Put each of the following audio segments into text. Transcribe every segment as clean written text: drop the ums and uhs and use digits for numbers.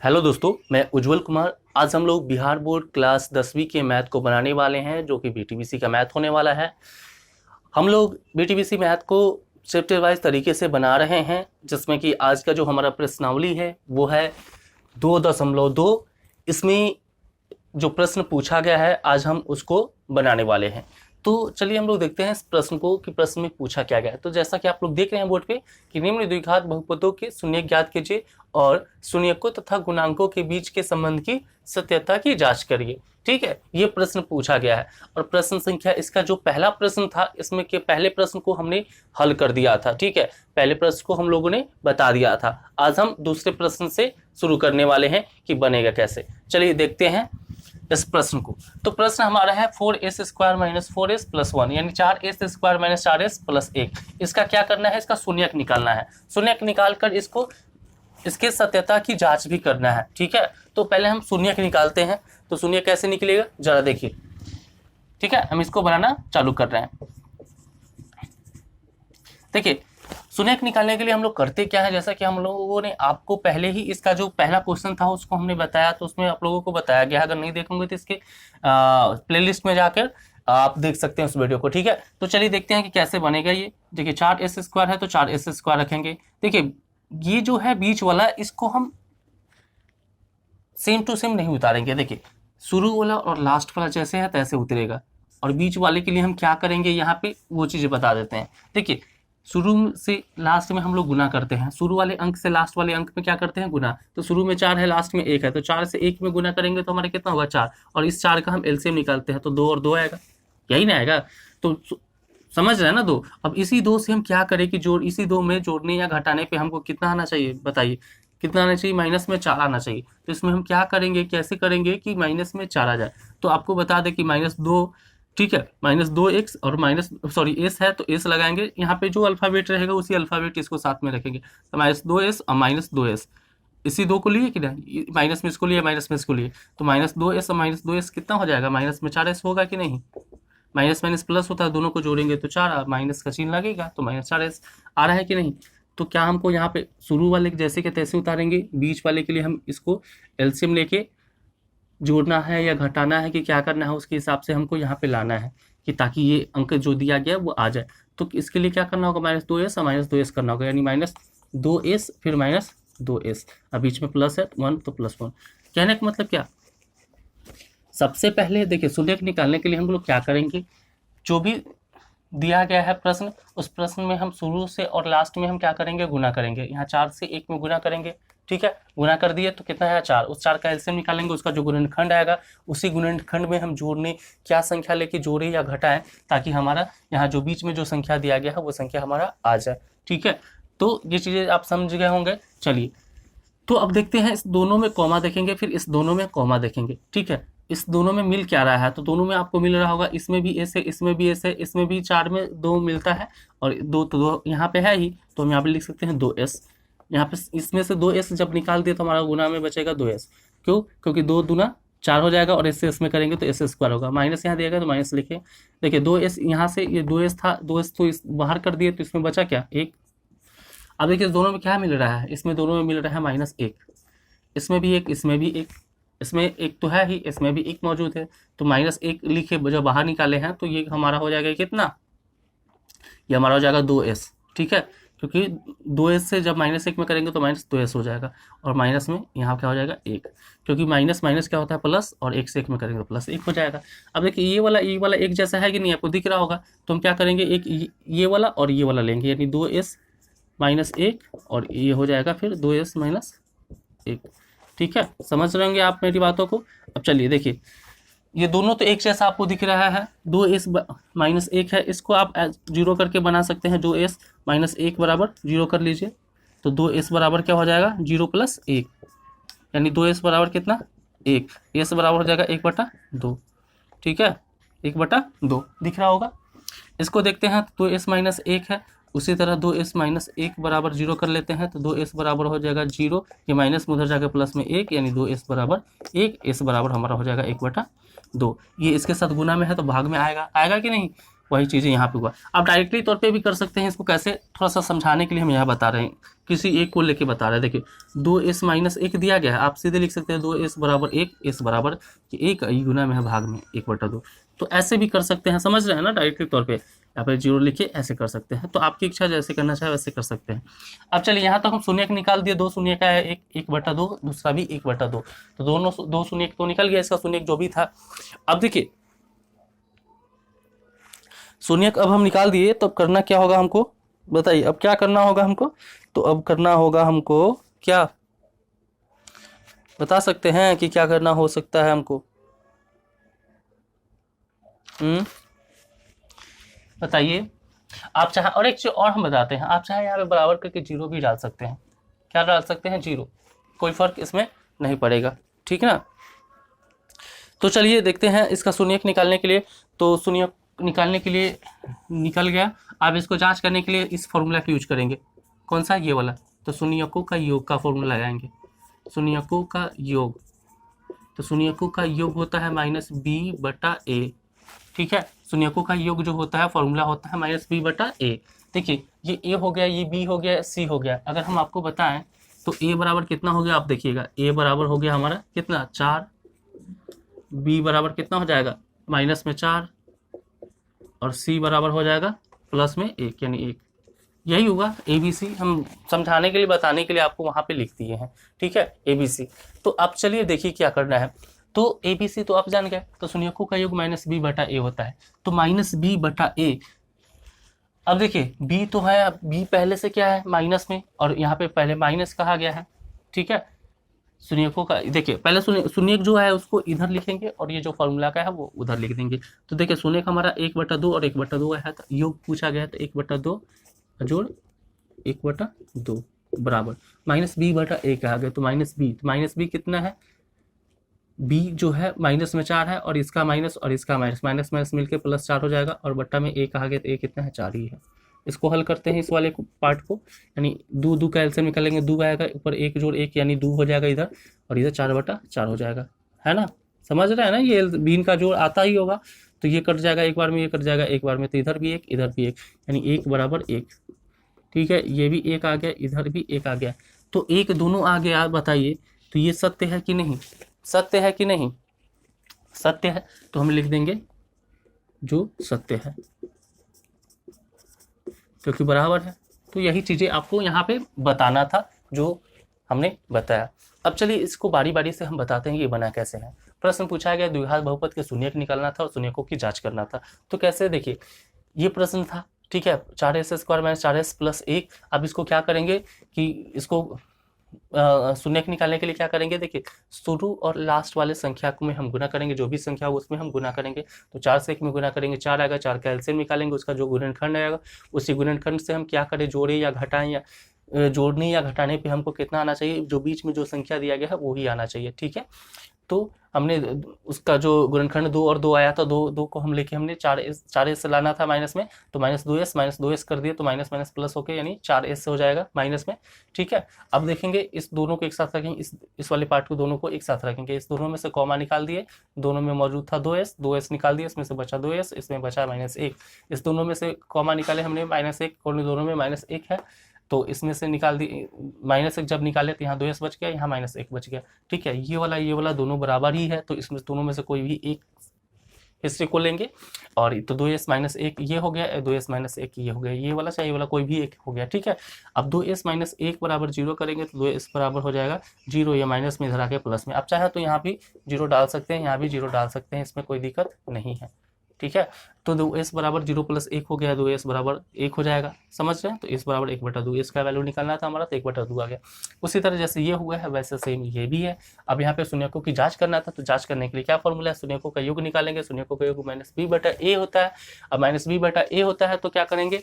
Hello दोस्तों, मैं उज्जवल कुमार। आज हम लोग बिहार बोर्ड क्लास 10वीं के मैथ को बनाने वाले हैं, जो कि बीटीबीसी का मैथ होने वाला है। हम लोग बीटीबीसी मैथ को चैप्टर वाइज तरीके से बना रहे हैं, जिसमें कि आज का जो हमारा प्रश्नावली है वो है 2.2। इसमें जो प्रश्न पूछा गया है आज हम उसको बनाने वाले हैं। तो चलिए हम लोग देखते हैं इस प्रश्न को कि प्रश्न में पूछा क्या गया है। तो जैसा कि आप लोग देख रहे हैं बोर्ड पे कि निम्न द्विघात बहुपदों के शून्यक ज्ञात कीजिए और शून्यकों तथा गुणांकों के बीच के संबंध की सत्यता की जांच करिए। ठीक है, ये प्रश्न पूछा गया है और प्रश्न संख्या इसका जो पहला प्रश्न था, इसमें के पहले प्रश्न को हमने हल कर दिया था। ठीक है, पहले प्रश्न को हम लोगों ने बता दिया था। आज हम दूसरे प्रश्न से शुरू करने वाले हैं कि बनेगा कैसे। चलिए देखते हैं इस प्रश्न को। तो प्रश्न हमारा है 4s² - 4s + 1 यानी 4s² - 4s + 1। इसका क्या करना है? इसका शून्यक निकालना है। शून्यक निकालकर इसको इसके सत्यता की जांच भी करना है। ठीक है, तो पहले हम शून्यक निकालते हैं। तो शून्यक कैसे निकलेगा जरा देखिए। ठीक है, हम इसको बनाना चालू कर रहे हैं। देखिए, शून्यक निकालने के लिए हम लोग करते क्या है, जैसा कि हम लोगों ने आपको पहले ही इसका जो पहला क्वेश्चन था उसको हमने बताया, तो उसमें आप लोगों को बताया गया। अगर नहीं देखोगे तो इसके प्लेलिस्ट में जाकर आप देख सकते हैं उस वीडियो को। ठीक है, तो चलिए देखते हैं कि कैसे बनेगा ये। देखिए 4s² है तो 4s² रखेंगे। देखिए ये जो है बीच वाला, इसको हम सेम टू सेम नहीं उतारेंगे। देखिए शुरू वाला और लास्ट वाला जैसे है तैसे उतरेगा, और बीच वाले के लिए हम क्या करेंगे यहाँ पे वो चीज़ें बता देते हैं। देखिए शुरू से लास्ट में हम लोग गुना करते हैं। शुरू वाले अंक से लास्ट वाले अंक में क्या करते हैं? गुना। तो शुरू में 4 है, लास्ट में 1 है, तो 4 से 1 में गुना करेंगे तो हमारा कितना होगा? 4। और इस 4 का हम एलसीएम निकालते हैं तो 2 और 2 आएगा, यही ना आएगा। तो समझ रहे हैं ना 2। अब इसी 2 से हम क्या करें कि इसी 2 में जोड़ने या घटाने पे हमको कितना आना चाहिए? बताइए कितना आना चाहिए? माइनस में 4 आना चाहिए। तो इसमें हम क्या करेंगे, कैसे करेंगे कि माइनस में 4 आ जाए। तो आपको बता दें कि -2, ठीक है, -2x और एस है तो एस लगाएंगे। यहाँ पे जो अल्फ़ाबेट रहेगा उसी अल्फ़ाबेट इसको साथ में रखेंगे। तो -2s और -2s, इसी 2 को लिए कि नहीं, माइनस में इसको लिए, माइनस में इसको लिए, तो -2s और -2s कितना हो जाएगा? माइनस में 4s होगा कि नहीं? माइनस माइनस प्लस होता है, दोनों को जोड़ेंगे तो 4, माइनस का चिन्ह लगेगा तो -4s आ रहा है कि नहीं? तो क्या हमको यहाँ पे शुरू वाले जैसे के तैसे उतारेंगे, बीच वाले के लिए हम इसको एलसीएम लेके जोड़ना है या घटाना है कि क्या करना है, उसके हिसाब से हमको यहाँ पे लाना है कि ताकि ये अंक जो दिया गया वो आ जाए। तो इसके लिए क्या करना होगा? -2s और -2s करना होगा, यानी -2s फिर -2s, अब बीच में प्लस है 1 तो +1। कहने का मतलब क्या? सबसे पहले देखिए शून्यक निकालने के लिए हम लोग क्या करेंगे, जो भी दिया गया है प्रश्न, उस प्रश्न में हम शुरू से और लास्ट में हम क्या करेंगे? गुना करेंगे। यहाँ 4 से 1 में गुना करेंगे। ठीक है, गुना कर दिए तो कितना है? 4। उस 4 का एलसीएम निकालेंगे, उसका जो गुणनखंड आएगा उसी गुणनखंड में हम जोड़ने क्या संख्या लेके जोड़े या घटाएं, ताकि हमारा यहाँ जो बीच में जो संख्या दिया गया है वो संख्या हमारा आ जाए। ठीक है, तो ये चीज़ें आप समझ गए होंगे। चलिए तो अब देखते हैं, इस दोनों में कॉमा देखेंगे, फिर इस दोनों में कॉमा देखेंगे। ठीक है, इस दोनों में मिल क्या रहा है? तो दोनों में आपको मिल रहा होगा, इसमें भी एस है, इसमें भी एस है, इसमें भी 4 में 2 मिलता है और 2 तो 2 यहाँ पे है ही, तो हम यहाँ पे लिख सकते हैं 2s। यहाँ पे इसमें से 2s जब निकाल दिए तो हमारा गुना में बचेगा 2s। क्यों? क्योंकि 2 दूना 4 हो जाएगा और इससे इसमें करेंगे तो s² होगा। माइनस यहाँ दिएगा तो माइनस लिखे। देखिए 2s यहाँ से, ये 2s था, 2s तो इस बाहर कर दिए तो इसमें बचा क्या? 1। अब देखिए दोनों में क्या मिल रहा है? इसमें दोनों में मिल रहा है -1, इसमें भी 1, इसमें भी 1, इसमें 1 तो है ही, इसमें भी 1 मौजूद है। तो -1 लिखे जब बाहर निकाले हैं तो ये हमारा हो जाएगा कितना? ये हमारा हो जाएगा 2s। ठीक है, क्योंकि 2s से जब -1 में करेंगे तो -2s हो जाएगा, और माइनस में यहाँ क्या हो जाएगा? 1, क्योंकि माइनस माइनस क्या होता है? प्लस, और 1 से 1 में करेंगे तो +1 हो जाएगा। अब देखिए ये वाला 1 जैसा है कि नहीं, आपको दिख रहा होगा। तो हम क्या करेंगे, एक ये वाला और ये वाला लेंगे, यानी 2s -1 और ये हो जाएगा फिर 2s -1। ठीक है, समझ रहे होंगे आप मेरी बातों को। अब चलिए देखिए, ये दोनों तो एक जैसा आपको दिख रहा है। 2s -1 है, इसको आप 0 करके बना सकते हैं। 2s -1 बराबर 0 कर लीजिए, तो 2s बराबर क्या हो जाएगा? 0 + 1, यानी 2s बराबर कितना? 1। s बराबर हो जाएगा 1/2। ठीक है, 1/2 दिख रहा होगा। इसको देखते हैं, 2s -1 है, उसी तरह 2s -1 बराबर 0 कर लेते हैं, तो 2s बराबर हो जाएगा 0, ये माइनस में उधर जाकर प्लस में 1, यानी 2s बराबर 1, s बराबर हमारा हो जाएगा 1/2। ये इसके साथ गुना में है तो भाग में आएगा कि नहीं? वही चीज़ें यहाँ पे हुआ। आप डायरेक्टली तौर पे भी कर सकते हैं इसको, कैसे थोड़ा सा समझाने के लिए हम यहाँ बता रहे हैं, किसी एक को लेके बता रहे हैं। देखिए 2s-1 दिया गया है, आप सीधे लिख सकते हैं 2s बराबर 1, s बराबर कि 1 गुना में है भाग में 1/2। तो ऐसे भी कर सकते हैं, समझ रहे हैं ना, डायरेक्टली तौर पे यहाँ पे 0 लिखे ऐसे कर सकते हैं। तो आपकी इच्छा जैसे करना चाहे वैसे कर सकते हैं। अब चलिए यहाँ तक हम शून्य निकाल दिए, 2 शून्य का है, 1/2, दूसरा भी 1/2, तो दोनों 2 शून्य तो निकल गया, इसका शून्य जो भी था। अब देखिए शून्य अब हम निकाल दिए, तो अब करना क्या होगा हमको, बताइए अब क्या करना होगा हमको। तो अब करना होगा हमको क्या, बता सकते हैं कि क्या करना हो सकता है हमको, बताइए आप चाहे। और एक चीज और हम बताते हैं, आप चाहे यहाँ पे बराबर करके 0 भी डाल सकते हैं। क्या डाल सकते हैं, 0, कोई फर्क इसमें नहीं पड़ेगा, ठीक है ना। तो चलिए देखते हैं इसका शून्यक निकालने के लिए। तो शून्यक निकालने के लिए निकल गया। आप इसको जांच करने के लिए इस फॉर्मूला का यूज करेंगे, कौन सा, ये वाला। तो शून्यकों का योग का फॉर्मूला लगाएंगे, शून्यकों का योग। तो शून्यकों का योग होता है -b/a, ठीक है। शून्यकों का योग जो होता है फॉर्मूला होता है -b/a। देखिए ये a हो गया, ये b हो गया, c हो गया। अगर हम आपको बताएं तो a बराबर कितना हो गया, आप देखिएगा a बराबर हो गया हमारा कितना, 4, b बराबर कितना हो जाएगा -4, और c बराबर हो जाएगा +1 यानी 1। यही होगा ABC, हम समझाने के लिए बताने के लिए आपको वहां पे लिख दिए हैं, ठीक है, ABC। तो अब चलिए देखिए क्या करना है। तो ABC तो आप जान गए, तो शून्यकों का योग -b/a होता है, तो -b/a। अब देखिए b तो है, b पहले से क्या है माइनस में, और यहाँ पे पहले माइनस कहा गया है, ठीक है। शून्यकों का देखिए पहले शून्यक जो है उसको इधर लिखेंगे, और ये जो फॉर्मूला का है वो उधर लिख देंगे। तो देखिए शून्यक हमारा 1/2 और 1/2 है, तो योग पूछा गया, तो 1/2 जोड़ 1/2 बराबर -b/a कहा गया, तो -b कितना है, b जो है माइनस में 4 है, और इसका माइनस और इसका माइनस, माइनस माइनस मिलकर +4 हो जाएगा, और बट्टा में a कहा गया, तो a कितना है, 4 ही है। इसको हल करते हैं इस वाले पार्ट को, यानी 2 का एलसीएम निकालेंगे, 2 आएगा, ऊपर 1 जोड़ 1 यानी 2 हो जाएगा इधर, और इधर 4/4 हो जाएगा, है ना। समझ रहे हैं ना, ये बीन का जोड़ आता ही होगा, तो ये कट जाएगा एक बार में, ये कट जाएगा एक बार में, तो इधर भी 1 इधर भी 1, यानी 1 बराबर 1, ठीक है। ये भी 1 आ गया, इधर भी 1 आ गया, तो 1 दोनों आ गया। बताइए तो ये सत्य है कि नहीं, सत्य है कि नहीं, सत्य है, तो हम लिख देंगे जो सत्य है, क्योंकि बराबर है। तो यही चीज़ें आपको यहाँ पे बताना था जो हमने बताया। अब चलिए इसको बारी बारी से हम बताते हैं कि ये बना कैसे है। प्रश्न पूछा गया द्विघात बहुपद के शून्यक निकालना था और शून्यकों की जांच करना था। तो कैसे, देखिए ये प्रश्न था, ठीक है, 4s² - 4s + 1। अब इसको क्या करेंगे कि इसको शून्यक निकालने के लिए क्या करेंगे, देखिए शुरू और लास्ट वाले संख्या में हम गुना करेंगे, जो भी संख्या हो उसमें हम गुना करेंगे। तो 4 से 1 में गुना करेंगे 4 आएगा, 4 का एलसीएम निकालेंगे, उसका जो गुणनखंड आएगा उसी गुणनखंड से हम क्या करें, जोड़े या घटाएं, या जोड़ने या घटाने पे हमको कितना आना चाहिए, जो बीच में जो संख्या दिया गया है वो ही आना चाहिए, ठीक है। तो हमने उसका जो गुणनखंड 2 और 2 आया था, 2 को हम लेके हमने 4s से लाना था माइनस में, तो -2s कर दिए, तो माइनस माइनस प्लस होके यानी 4s से हो जाएगा माइनस में, ठीक है। अब देखेंगे इस दोनों को एक साथ रखेंगे, इस वाले पार्ट को दोनों को एक साथ रखेंगे, इस दोनों में से कॉमा निकाल दिए, दोनों में मौजूद था 2s निकाल दिए, इसमें से बचा 2s, इसमें बचा -1, इस दोनों में से कॉमा निकाले हमने -1, और दोनों में -1 है, तो इसमें से निकाल दिए -1, जब निकाले तो यहाँ 2s बच गया, यहाँ -1 बच गया, ठीक है। ये वाला दोनों बराबर ही है, तो इसमें दोनों में से कोई भी एक हिस्से को लेंगे, और तो 2s - 1 ये हो गया, 2s - 1 ये हो गया, ये वाला चाहे ये वाला कोई भी एक हो गया, ठीक है। अब 2s - 1 बराबर 0 करेंगे, तो 2s बराबर हो जाएगा 0, या माइनस में इधर आके प्लस में। अब चाहे तो यहाँ भी 0 डाल सकते हैं, यहाँ भी 0 डाल सकते हैं, इसमें कोई दिक्कत नहीं है, ठीक है। तो 2s बराबर 0 + 1 हो गया, 2s बराबर 1 हो जाएगा, समझ रहे हैं। तो s बराबर 1/2, इसका वैल्यू निकालना था हमारा, तो 1/2 आ गया। उसी तरह जैसे ये हुआ है वैसे सेम ये भी है। अब यहाँ पे शून्यकों की जांच करना था, तो जांच करने के लिए क्या फॉर्मूला है, शून्यकों का योग निकालेंगे, शून्यकों का योग -b/a होता है। अब -b/a होता है तो क्या करेंगे,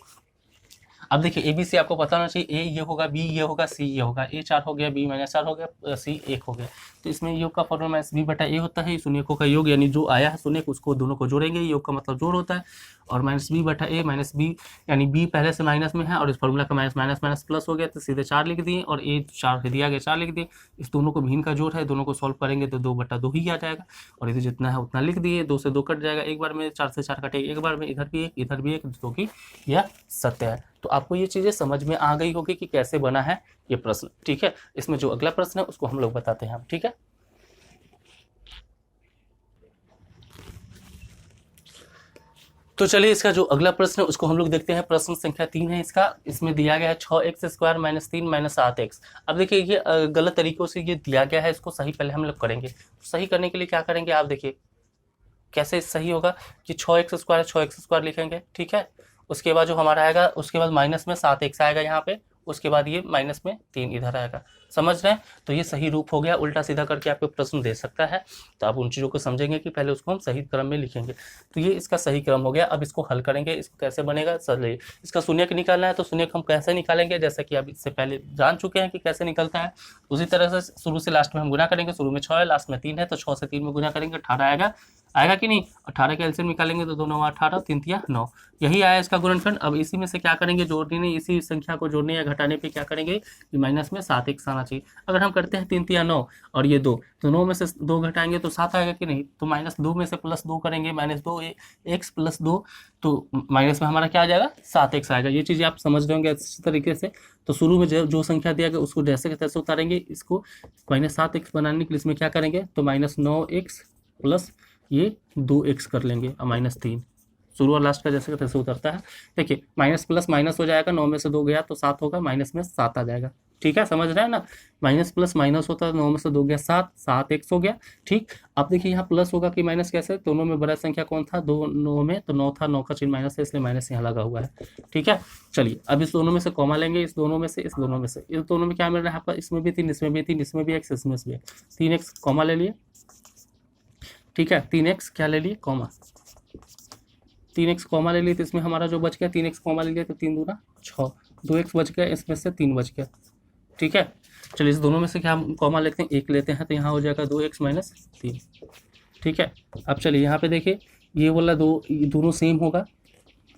अब देखिए ए बी सी आपको पता होना चाहिए, ए ये होगा, बी ये होगा, सी ये होगा, ए 4 हो गया, बी -4 हो गया, सी 1 हो गया। तो इसमें योग का फॉर्मूला माइनस बी बटा ए होता है। शून्यकों का योग यानी जो आया है शून्य उसको दोनों को जोड़ेंगे, योग का मतलब जोड़ होता है। और माइनस बी बटा ए माइनस बी यानी बी पहले से माइनस में है और इस फॉर्मूला का माइनस माइनस माइनस प्लस हो गया तो सीधे 4 लिख दिए, और ए 4 दिया गया 4 लिख दिए। इस दोनों को भिन्न का जोड़ है, दोनों को सॉल्व करेंगे तो 2 बटा 2 ही आ जाएगा, और इधर जितना है उतना लिख दिए। 2 से 2 कट जाएगा एक बार में, 4 से 4 कटेगा एक बार में, इधर भी एक इधर भी एक, जो कि यह सत्य है। तो आपको ये चीज़ें समझ में आ गई होगी कि कैसे बना है ये प्रश्न। ठीक है, इसमें जो अगला प्रश्न है उसको हम लोग बताते हैं। ठीक है, तो चलिए इसका जो अगला प्रश्न है उसको हम लोग देखते हैं। प्रश्न संख्या 3 है इसका। इसमें दिया गया है 6x² - 3 - 7x। अब देखिए ये गलत तरीकों से ये दिया गया है, इसको सही पहले हम लोग करेंगे। सही करने के लिए क्या करेंगे आप देखिए कैसे सही होगा कि 6x² लिखेंगे। ठीक है, उसके बाद जो हमारा आएगा उसके बाद माइनस में 7x आएगा यहाँ पे, उसके बाद ये माइनस में 3 इधर आएगा। समझ रहे हैं? तो ये सही रूप हो गया। उल्टा सीधा करके आपको प्रश्न दे सकता है, तो आप उन चीज़ों को समझेंगे कि पहले उसको हम सही क्रम में लिखेंगे। तो ये इसका सही क्रम हो गया। अब इसको हल करेंगे। इसको कैसे बनेगा, चलिए इसका शून्यक निकालना है। तो शून्यक हम कैसे निकालेंगे, जैसा कि आप इससे पहले जान चुके हैं कि कैसे निकलता है। उसी तरह से शुरू से लास्ट में हम गुना करेंगे। शुरू में 6 है, लास्ट में 3 है, तो 6 से 3 में गुना करेंगे 18 आएगा। आएगा कि नहीं? 18 का एलसीएम निकालेंगे तो 2 9 18, 3 3 9, यही आया इसका गुणनफल। अब इसी में से क्या करेंगे, जोड़ने नहीं, इसी संख्या को जोड़ने या घटाने पे क्या करेंगे कि माइनस में 7x आना चाहिए। अगर हम करते हैं 3 3 9 और ये 2, तो 9 में से 2 घटाएंगे तो 7 आएगा कि नहीं? तो -2 में से +2 करेंगे, -2 x + 2, तो माइनस में हमारा क्या आ जाएगा 7x आएगा। ये चीज़ें आप समझ रहे होंगे अच्छी तरीके से। तो शुरू में जो संख्या दिया गया उसको जैसे के तैसे उतारेंगे। इसको -7x बनाने के लिए इसमें क्या करेंगे, तो -9x प्लस ये 2x कर लेंगे और -3। शुरू और लास्ट का जैसे तैसे उतरता है। देखिए माइनस प्लस माइनस हो जाएगा, 9 में से 2 गया तो 7 होगा, माइनस में 7 आ जाएगा। ठीक है, समझ रहे हैं ना? माइनस प्लस माइनस होता है, 9 में से 2 गया 7, 7x हो गया। ठीक, अब देखिए यहाँ प्लस होगा कि माइनस, कैसे? दोनों में बड़ा संख्या कौन था, 2 9 में, तो 9 था, 9 का चिन्ह माइनस है इसलिए माइनस यहाँ लगा हुआ है। ठीक है, चलिए अब इस दोनों में से कॉमा लेंगे, इस दोनों में से, इस दोनों में से। इस दोनों में क्या मिल रहा है आपका, इसमें भी 3, इसमें भी 3, इसमें भी x, इसमें भी 3x कॉमा ले लिए। ठीक है, 3x क्या ले लिए, कॉमा, 3x कॉमा ले लिए, तो इसमें हमारा जो बच गया 3x कॉमा ले लिया तो 3 दूना 6, 2x बच गया, इसमें से 3 बच गया। ठीक है, चलिए इस दोनों में से क्या हम कॉमा लेते हैं, 1 लेते हैं, तो यहाँ हो जाएगा 2x - 3। ठीक है, अब चलिए यहाँ पे देखिए ये वाला दोनों सेम होगा।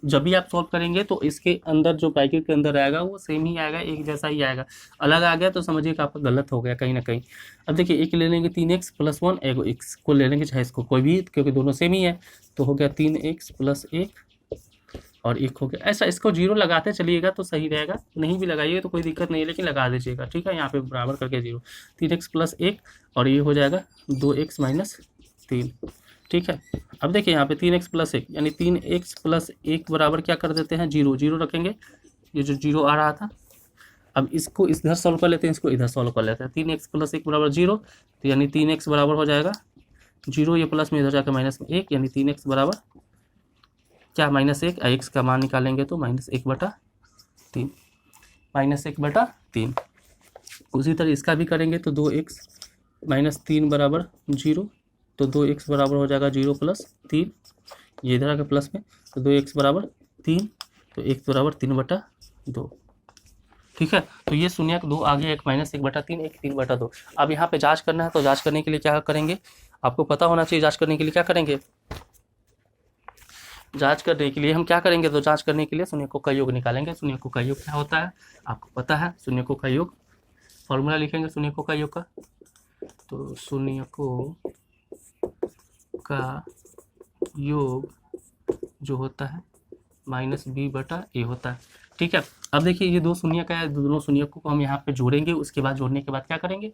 जब भी आप सॉल्व करेंगे तो इसके अंदर जो ब्रैकेट के अंदर आएगा वो सेम ही आएगा, एक जैसा ही आएगा। अलग आ गया तो समझिए कि आपका गलत हो गया कहीं ना कहीं। अब देखिए एक ले लेंगे 3x + 1, एक x को ले लेंगे, चाहे इसको कोई भी, क्योंकि दोनों सेम ही है। तो हो गया 3x + 1 और 1 हो गया। ऐसा इसको 0 लगाते चलिएगा तो सही रहेगा, नहीं भी लगाइएगा तो कोई दिक्कत नहीं है, लेकिन लगा दीजिएगा। ठीक है, यहाँ पे बराबर करके 0, 3x + 1 और ये हो जाएगा 2x - 3। ठीक है, अब देखिए यहाँ पे 3x + 1 यानी 3x + 1 बराबर क्या कर देते हैं, 0 0 रखेंगे, ये जो 0 आ रहा था। अब इसको इधर सॉल्व कर लेते हैं, इसको इधर सॉल्व कर लेते हैं। 3x + 1 बराबर 0, तो यानी 3x बराबर हो जाएगा 0, ये प्लस में इधर जाकर माइनस में 1, यानी 3x बराबर क्या, -1। x का मान निकालेंगे तो -1/3, -1/3। उसी तरह इसका भी करेंगे तो 2x - 3 बराबर 0, तो 2x बराबर हो जाएगा 0 + 3, ये इधर आके प्लस में, तो 2x बराबर 3, तो x बराबर 3/2। ठीक है, तो ये शून्यक 2 आ गया, एक -1/3, एक 3/2। अब यहाँ पे जांच करना है, तो जांच करने के लिए क्या करेंगे, आपको पता होना चाहिए। जांच करने के लिए क्या करेंगे, जांच करने के लिए हम क्या करेंगे, तो जांच करने के लिए शून्यकों का योग निकालेंगे। शून्यकों का योग क्या होता है आपको पता है, शून्यकों का योग फॉर्मूला लिखेंगे शून्यकों का योग का। तो शून्यकों का योग जो होता है -b/a होता है। ठीक है, अब देखिए ये 2 शून्य का है, दोनों शून्यकों को हम यहाँ पे जोड़ेंगे, उसके बाद जोड़ने के बाद क्या करेंगे,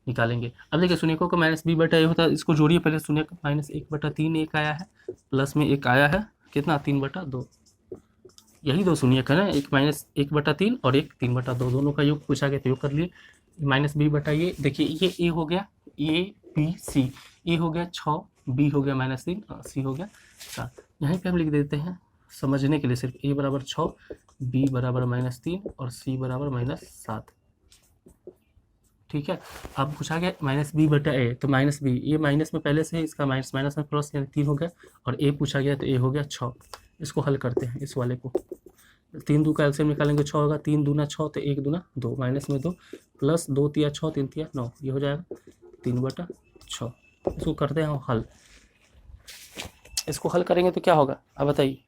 निकालेंगे। अब देखिए शून्यकों का -b/a होता है, इसको जोड़िए पहले। शून्य -1/3 एक आया है, प्लस में एक आया है, कितना, 3/2। यही 2 शून्य है ना, एक -1/3 और एक 3/2, दोनों का योग पूछा गया तो योग कर लिए। -b/a, देखिए ये a हो गया, a b c, a हो गया 6, b हो गया -3 और c हो गया 7। यहीं पे हम लिख देते हैं समझने के लिए सिर्फ, a बराबर 6, b बराबर -3 और c बराबर -7। ठीक है, अब पूछा गया -b/a, तो -b, ये माइनस में पहले से है, इसका माइनस में प्लस यानी 3 हो गया, और a पूछा गया तो a हो गया 6। इसको हल करते हैं इस वाले को, तीन दो का एलसीएम निकालेंगे 6 होगा, 3 दूना 6 तो 1 दूना 2, माइनस में 2 प्लस 2 तिया 6 3 तिया 9, ये हो जाएगा 3/6। इसको करते हैं हल। इसको हल करेंगे तो क्या होगा अब बताइए।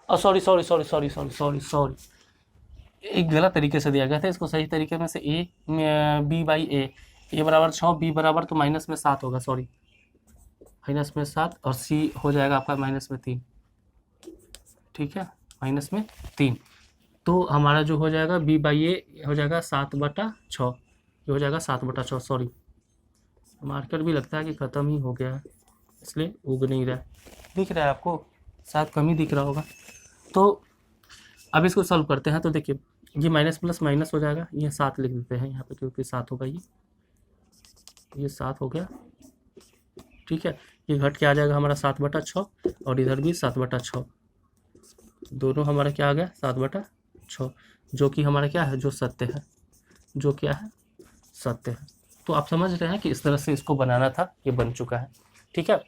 Sorry sorry sorry sorry sorry sorry sorry, एक गलत तरीके से दिया गया था, इसको सही तरीके में से ए बी बाई ए बराबर 6, बी बराबर तो माइनस में 7 होगा, सॉरी माइनस में 7, और सी हो जाएगा आपका माइनस में 3, ठीक है माइनस में 3। तो हमारा जो हो जाएगा बी बाई ए हो जाएगा 7/6, ये हो जाएगा 7/6। सॉरी मार्कर भी लगता है कि ख़त्म ही हो गया है, इसलिए उग नहीं रहा है, दिख रहा है आपको, शायद कम ही दिख रहा होगा। तो अब इसको सॉल्व करते हैं। तो देखिए ये माइनस प्लस माइनस हो जाएगा, ये 7 लिख देते हैं यहाँ पे क्योंकि 7 होगा, ये 7 हो गया, ठीक है। ये घट के आ जाएगा हमारा 7/6, और इधर भी 7/6, दोनों हमारा क्या आ गया 7/6, जो कि हमारा क्या है, जो सत्य है, जो क्या है सत्य है। तो आप समझ रहे हैं कि इस तरह से इसको बनाना था, ये बन चुका है, ठीक है।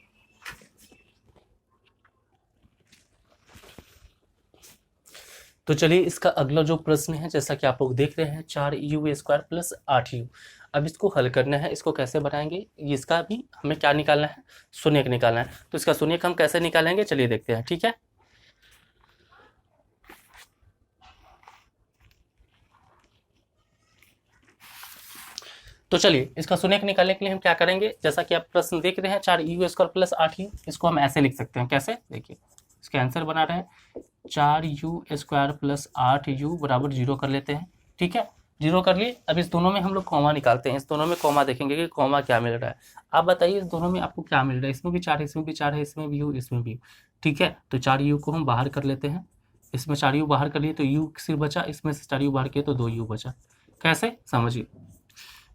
तो चलिए इसका अगला जो प्रश्न है, जैसा कि आप लोग देख रहे हैं 4u² प्लस 8u। अब इसको हल करना है। इसको कैसे बनाएंगे, इसका भी हमें क्या निकालना है, शून्यक निकालना है। तो इसका शून्यक हम कैसे निकालेंगे, चलिए देखते हैं, ठीक है। तो चलिए इसका शून्यक निकालने के लिए हम क्या करेंगे, जैसा कि आप प्रश्न देख रहे हैं 4u² प्लस 8u, इसको हम ऐसे लिख सकते हैं। कैसे, देखिए इसका आंसर बना रहे हैं 4u² प्लस 8u बराबर 0 कर लेते हैं, ठीक है। 0 कर लिए। अब इस दोनों में हम लोग कॉमा निकालते हैं, इस दोनों में कॉमा देखेंगे कि कॉमा क्या मिल रहा है। आप बताइए इस दोनों में आपको क्या मिल रहा है, इसमें भी 4 है, इसमें भी 4 है, इसमें भी u, इसमें भी, ठीक है। तो 4u को हम बाहर कर लेते हैं, इसमें 4u बाहर कर लिए तो u सिर्फ बचा, इसमें से 4u बाहर किए तो 2u बचा। कैसे समझिए,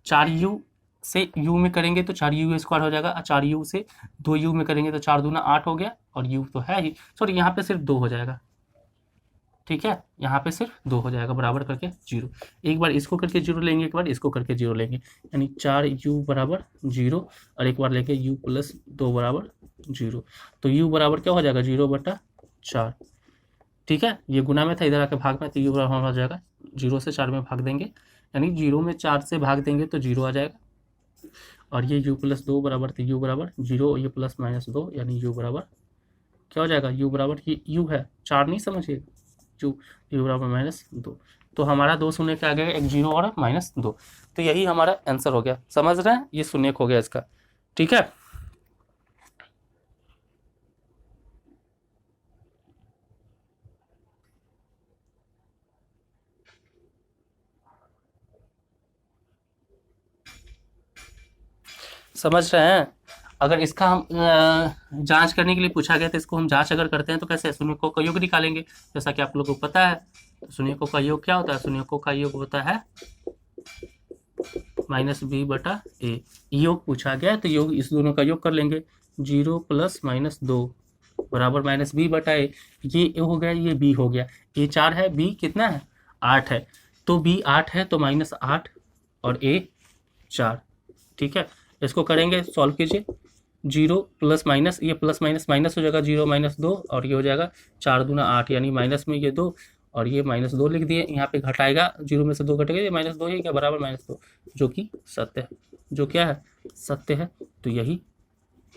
4u से u में करेंगे तो 4u² हो जाएगा, और 4u से 2u में करेंगे तो 4 दूना 8 हो गया, और u तो है ही, सॉरी यहाँ पे सिर्फ 2 हो जाएगा, ठीक है। यहाँ पे सिर्फ 2 हो जाएगा, बराबर करके 0। एक बार इसको करके 0 लेंगे, एक बार इसको करके 0 लेंगे, यानी 4u बराबर 0, और एक बार लेंगे u प्लस 2 बराबर 0। तो u बराबर क्या हो जाएगा 0/4, ठीक है। ये गुना में था, इधर आके भाग में, तो u बराबर हो जाएगा 0 से 4 में भाग देंगे, यानी 0 में 4 से भाग देंगे तो 0 आ जाएगा। और ये u प्लस 2 बराबर, तो u बराबर 0, ये प्लस माइनस 2, यानी u बराबर क्या हो जाएगा, u बराबर, ये u है 4 नहीं समझिए, u बराबर -2। तो हमारा 2 शून्य क्या आ गया, एक 0 और -2। तो यही हमारा आंसर हो गया, समझ रहे हैं, ये शून्य हो गया इसका, ठीक है। समझ रहे हैं। अगर इसका हम जांच करने के लिए पूछा गया तो इसको हम जांच अगर करते हैं तो कैसे, शून्यकों का योग निकालेंगे, जैसा कि आप लोगों को पता है। तो शून्यकों का योग क्या होता है, शून्यकों का योग होता है -b/a। योग पूछा गया तो योग, इस दोनों का योग कर लेंगे, 0 प्लस -2 बराबर -b/a। ये हो गया, ये b हो गया, a 4 है, b कितना है 8 है, तो b 8 है तो -8 और a 4, ठीक है। इसको करेंगे, सॉल्व कीजिए, 0 प्लस माइनस, ये प्लस माइनस माइनस हो जाएगा, 0 -2, और ये हो जाएगा 4 दूना 8, यानी माइनस में ये 2 और ये -2 लिख दिए। यहाँ पे घटाएगा, 0 में से 2 घटेगा, ये -2 है क्या, बराबर -2, जो कि सत्य है, जो क्या है सत्य है। तो यही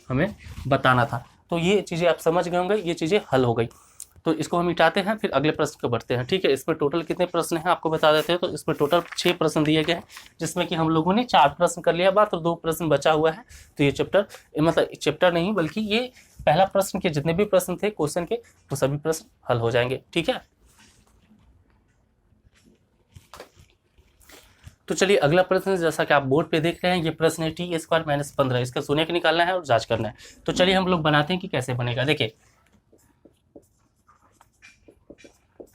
हमें बताना था। तो ये चीज़ें आप समझ गए होंगे, ये चीज़ें हल हो गई। तो इसको हम मिटाते हैं, फिर अगले प्रश्न को बढ़ते हैं, ठीक है। इसमें टोटल कितने प्रश्न हैं आपको बता देते हैं। तो इसमें टोटल 6 प्रश्न दिए गए हैं, जिसमें कि हम लोगों ने 4 प्रश्न कर लिया बात, और 2 प्रश्न बचा हुआ है। तो ये चैप्टर, मतलब चैप्टर नहीं बल्कि ये पहला प्रश्न के जितने भी प्रश्न थे क्वेश्चन के, वो सभी प्रश्न हल हो जाएंगे, ठीक है। तो चलिए अगला प्रश्न, जैसा कि आप बोर्ड पे देख रहे हैं, ये प्रश्न है t² - 15, इसका शून्यक निकालना है और जांच करना है। तो चलिए हम लोग बनाते हैं कि कैसे बनेगा। देखिए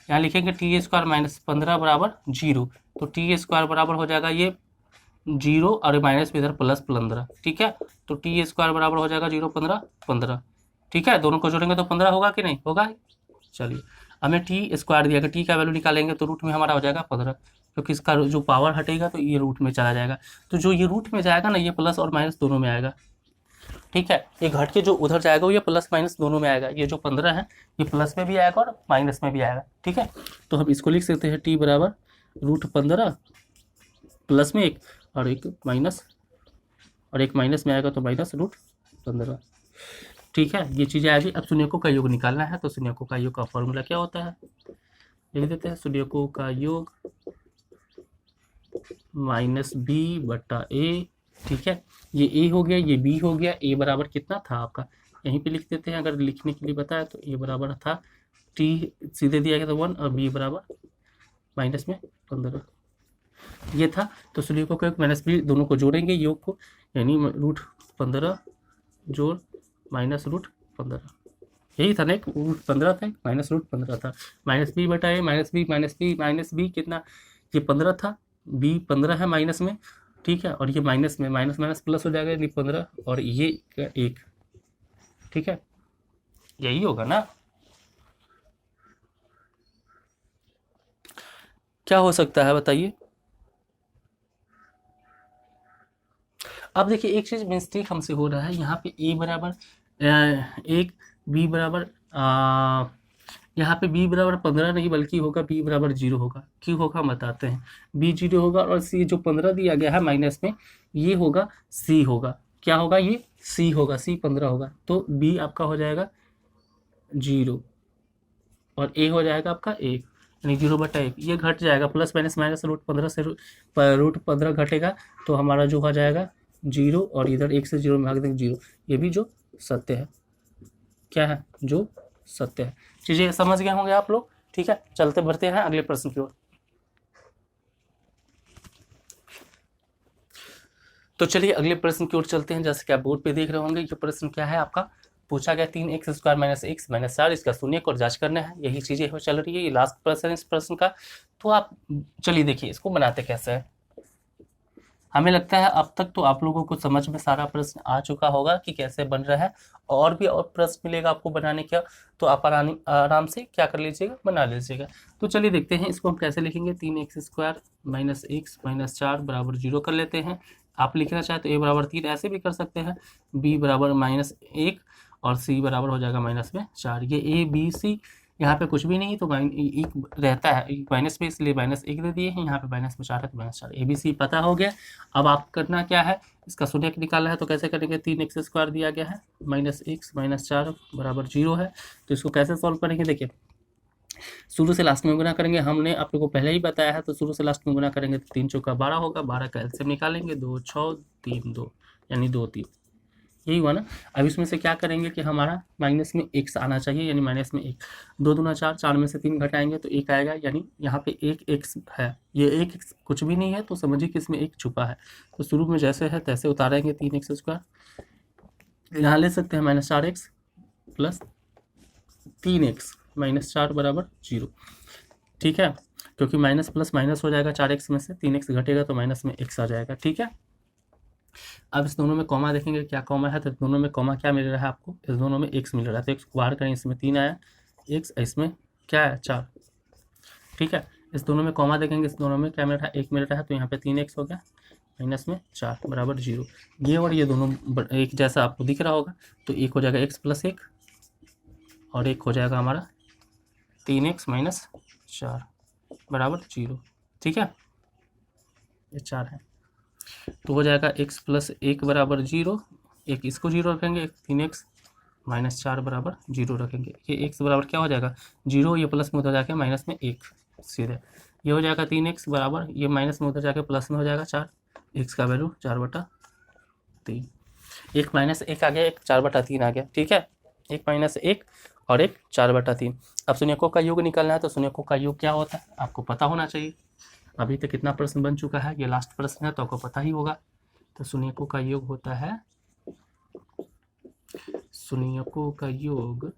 यहाँ लिखेंगे t² - 15 बराबर 0, तो t² बराबर हो जाएगा ये 0 और माइनस में इधर प्लस 15, ठीक है। तो t² बराबर हो जाएगा 0 15 15, ठीक है। दोनों को जोड़ेंगे तो 15 होगा कि नहीं होगा। चलिए हमें t² दिया, अगर t का वैल्यू निकालेंगे तो रूट में हमारा हो जाएगा 15, क्योंकि इसका जो पावर हटेगा तो ये रूट में चला जाएगा। तो जो ये रूट में जाएगा ना, ये प्लस और माइनस दोनों में आएगा, ठीक है। ये घट के जो उधर जाएगा वो ये प्लस माइनस दोनों में आएगा, ये जो 15 है ये प्लस में भी आएगा और माइनस में भी आएगा। ठीक है, तो हम इसको लिख सकते हैं टी बराबर √15 प्लस में 1 और एक माइनस में आएगा तो माइनस √15। ठीक है, ये चीज़ें आ गई। अब शून्यकों का योग निकालना है, तो शून्यकों का योग का फॉर्मूला क्या होता है, लिख देते हैं। शून्यकों का योग -b/a। ठीक है, ये a हो गया, ये b हो गया। a बराबर कितना था आपका, यहीं पे लिख देते हैं, अगर लिखने के लिए बताया तो a बराबर था t सीधे दिया गया था 1 और b बराबर -15 ये था। तो शून्यकों का योग -b दोनों को जोड़ेंगे योग को, यानी √15 जोड़ -√15, यही था ना, एक √15 था -√15 था। -b/a कितना, ये 15 था, b 15 है माइनस में। ठीक है, और ये माइनस में माइनस प्लस हो जाएगा, यानी 15 और ये 1। ठीक है, यही होगा ना। क्या हो सकता है बताइए। अब देखिए एक चीज मिस्टेक हमसे हो रहा है, यहाँ पे a बराबर 1, b बराबर यहाँ पे b बराबर 15 नहीं बल्कि होगा b बराबर 0 होगा। क्यों होगा बताते हैं। b 0 होगा और c जो 15 दिया गया है माइनस में, ये होगा c होगा। क्या होगा, ये c होगा, c 15 होगा। तो b आपका हो जाएगा 0 और a हो जाएगा आपका 1, यानी 0/1। ये घट जाएगा, प्लस माइनस माइनस √15 से √15 घटेगा तो हमारा जो हो जाएगा 0, और इधर 1 से 0 में भाग देंगे 0। ये भी जो सत्य है, क्या है, जो सत्य है। चीजें समझ गए होंगे आप लोग। ठीक है, चलते बढ़ते हैं अगले प्रश्न की ओर। तो चलिए अगले प्रश्न की ओर चलते हैं। जैसे कि आप बोर्ड पे देख रहे होंगे, ये प्रश्न क्या है आपका, पूछा गया 3x² - x - 4 इसका शून्य और जांच करना है। यही चीजें हो चल रही है, ये लास्ट प्रश्न है इस प्रश्न का। तो आप चलिए देखिए इसको बनाते कैसे है। हमें लगता है अब तक तो आप लोगों को समझ में सारा प्रश्न आ चुका होगा कि कैसे बन रहा है। और भी और प्रश्न मिलेगा आपको बनाने का, तो आप आराम से क्या कर लीजिएगा, बना लीजिएगा। तो चलिए देखते हैं इसको हम कैसे लिखेंगे। 3x² - x - 4 बराबर 0 कर लेते हैं। आप लिखना चाहे तो a बराबर 3 ऐसे भी कर सकते हैं, b बराबर -1 और c बराबर हो जाएगा -4। ये a b c यहाँ पे कुछ भी नहीं तो एक रहता है माइनस में, इसलिए -1 दे दिए हैं। यहाँ पे -4 है तो -4। ABC पता हो गया। अब आप करना क्या है, इसका शून्य निकालना है। तो कैसे करेंगे, 3x² दिया गया है, -x - 4 बराबर 0 है। तो इसको कैसे सॉल्व करेंगे, देखिए शुरू से लास्ट में गुना करेंगे। हमने आप लोगों को पहले ही बताया है, तो शुरू से लास्ट में गुना करेंगे तो 3 चौका 12 होगा। 12 का एलसीएम निकालेंगे, 2 6 3 2 यानी 2 3, यही हुआ ना। अब इसमें से क्या करेंगे कि हमारा माइनस में x आना चाहिए, यानी माइनस में 1। 2 दूना 4, 4 में से 3 घटाएंगे तो 1 आएगा, यानी यहाँ पे 1 x है। ये 1 x कुछ भी नहीं है, तो समझिए कि इसमें 1 छुपा है। तो शुरू में जैसे है तैसे उतारेंगे 3x²। यहाँ ले सकते हैं -4x प्लस 3x - 4 बराबर 0। ठीक है, क्योंकि माइनस प्लस माइनस हो जाएगा, 4x में से 3x घटेगा तो माइनस में x आ जाएगा। ठीक है, अब इस दोनों में कॉमा देखेंगे क्या कॉमा है, तो दोनों में कॉमा क्या मिल रहा है आपको, इस दोनों में x मिल रहा है। तो x को बाहर करें, इसमें 3 आया x, इसमें क्या है 4। ठीक है, इस दोनों में कॉमा देखेंगे, इस दोनों में क्या मिल रहा है, 1 मिल रहा है। तो यहाँ पे 3x हो गया माइनस में 4 बराबर 0। ये और ये दोनों एक जैसा आपको दिख रहा होगा, तो एक हो जाएगा x + 1 और एक हो जाएगा हमारा 3x - 4 बराबर 0। ठीक है, ये 4 है। तो हो जाएगा x + 1 बराबर 0, एक इसको 0 रखेंगे, 3x - 4 बराबर 0 रखेंगे। ये x बराबर क्या हो जाएगा 0, ये प्लस में उधर जाके माइनस में 1 सीधे। ये हो जाएगा 3x बराबर, ये माइनस में उधर जाके प्लस में हो जाएगा 4, x का वैल्यू 4/3। एक -1 आ गया, एक 4/3 आ गया। ठीक है, एक -1 और एक 4/3। अब शून्यकों का योग निकालना है, तो शून्यकों का योग क्या होता है आपको पता होना चाहिए। अभी तक कितना प्रश्न बन चुका है, ये लास्ट प्रश्न है तो आपको पता ही होगा। तो शून्यकों का योग होता है, शून्यकों का योग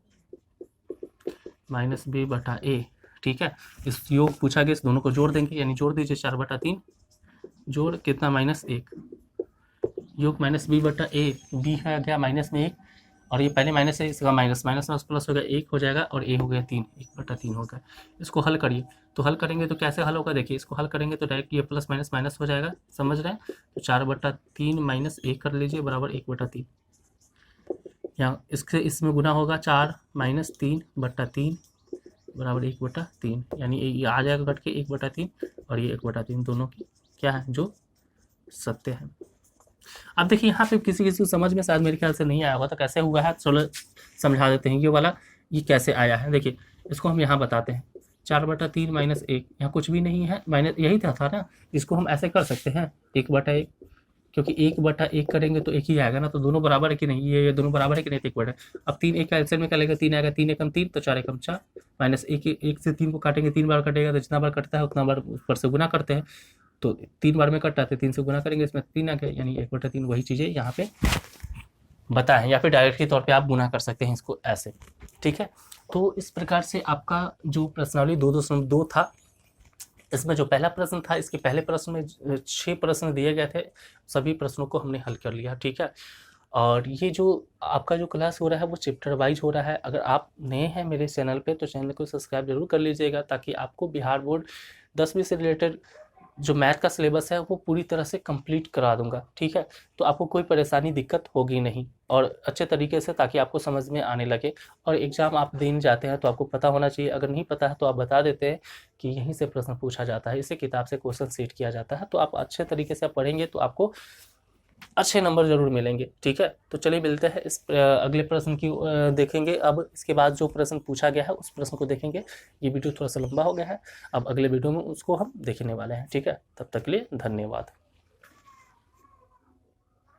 -b/a। ठीक है, इस योग पूछा गया, इस दोनों को जोड़ देंगे, यानी जोड़ दीजिए 4/3 जोड़ कितना -1 योग -b/a। b है गया माइनस में 1 और ये पहले माइनस है, इसका माइनस प्लस हो गया 1 हो जाएगा और a हो गया 3, 1/3 हो गया। इसको हल करिए, तो हल करेंगे तो कैसे हल होगा, देखिए इसको हल करेंगे तो डायरेक्ट ये प्लस माइनस माइनस हो जाएगा, समझ रहे हैं। तो 4/3 - 1 कर लीजिए बराबर 1/3। यहाँ इससे इसमें गुना होगा 4 माइनस 3/3 बराबर 1/3, यानी ये आ जाएगा कट के 1/3 और ये 1/3 दोनों की क्या है जो सत्य है। अब देखिए यहाँ पे किसी किसी को समझ में शायद मेरे ख्याल से नहीं आया होगा, तो कैसे हुआ है चलो समझा देते हैं। ये वाला ये कैसे आया है, देखिए इसको हम यहाँ बताते हैं 4/3 माइनस 1, यहाँ कुछ भी नहीं है, माइनस यही था ना, इसको हम ऐसे कर सकते हैं 1/1, क्योंकि 1/1 करेंगे तो एक ही आएगा ना, तो दोनों बराबर है कि नहीं, ये दोनों बराबर है कि नहीं, तो 1/। अब 3 1 का एलसीएम में क्या लगेगा, 3 आएगा, 3 एकम 3 तो 4 एकम 4 माइनस 1 से 3 को काटेंगे 3 बार कटेगा, तो जितना बार कटता है उतना बार ऊपर से गुना करते हैं, तो 3 बार में कटता है 3 से गुना करेंगे, इसमें 3 आ गया, यानी 1/3 वही चीज़ें यहाँ पे बताएं, या फिर डायरेक्ट के तौर पे आप गुना कर सकते हैं इसको ऐसे, ठीक है। तो इस प्रकार से आपका जो प्रश्नावली 2.2 था, इसमें जो पहला प्रश्न था, इसके पहले प्रश्न में 6 प्रश्न दिए गए थे, सभी प्रश्नों को हमने हल कर लिया, ठीक है। और ये जो आपका जो क्लास हो रहा है वो चैप्टर वाइज हो रहा है। अगर आप नए हैं मेरे चैनल पे तो चैनल को सब्सक्राइब जरूर कर लीजिएगा, ताकि आपको बिहार बोर्ड 10वीं से रिलेटेड जो मैथ का सिलेबस है वो पूरी तरह से कंप्लीट करा दूंगा, ठीक है। तो आपको कोई परेशानी दिक्कत होगी नहीं, और अच्छे तरीके से, ताकि आपको समझ में आने लगे। और एग्ज़ाम आप देने जाते हैं तो आपको पता होना चाहिए, अगर नहीं पता है तो आप बता देते हैं कि यहीं से प्रश्न पूछा जाता है, इसी किताब से क्वेश्चन सेट किया जाता है, तो आप अच्छे तरीके से आप पढ़ेंगे तो आपको अच्छे नंबर ज़रूर मिलेंगे, ठीक है। तो चलिए मिलते हैं इस अगले प्रश्न की देखेंगे। अब इसके बाद जो प्रश्न पूछा गया है उस प्रश्न को देखेंगे। ये वीडियो थोड़ा सा लंबा हो गया है, अब अगले वीडियो में उसको हम देखने वाले हैं, ठीक है। तब तक के लिए धन्यवाद।